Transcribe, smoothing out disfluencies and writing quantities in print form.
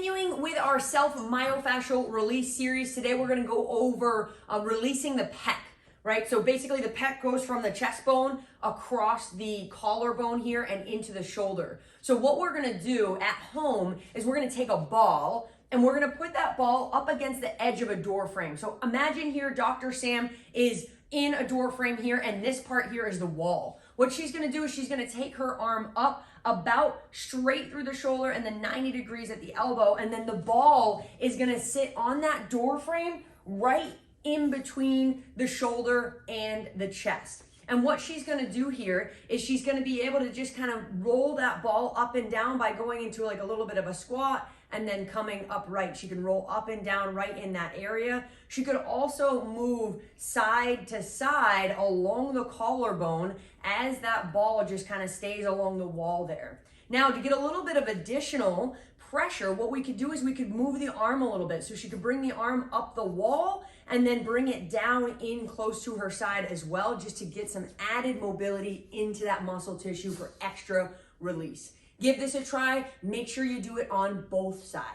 Continuing with our self-myofascial release series, today we're going to go over releasing the pec, right? So basically the pec goes from the chest bone across the collarbone here and into the shoulder. So what we're going to do at home is we're going to take a ball and we're going to put that ball up against the edge of a door frame. So imagine here Dr. Sam is in a door frame here and this part here is the wall. What she's going to do is she's going to take her arm up about straight through the shoulder and then 90 degrees at the elbow, and then the ball is going to sit on that door frame right in between the shoulder and the chest. And what she's going to do here is she's going to be able to just kind of roll that ball up and down by going into like a little bit of a squat and then coming upright. She can roll up and down right in that area. She could also move side to side along the collarbone as that ball just kind of stays along the wall there. Now, to get a little bit of additional pressure, what we could do is we could move the arm a little bit. So she could bring the arm up the wall and then bring it down in close to her side as well, just to get some added mobility into that muscle tissue for extra release. Give this a try. Make sure you do it on both sides.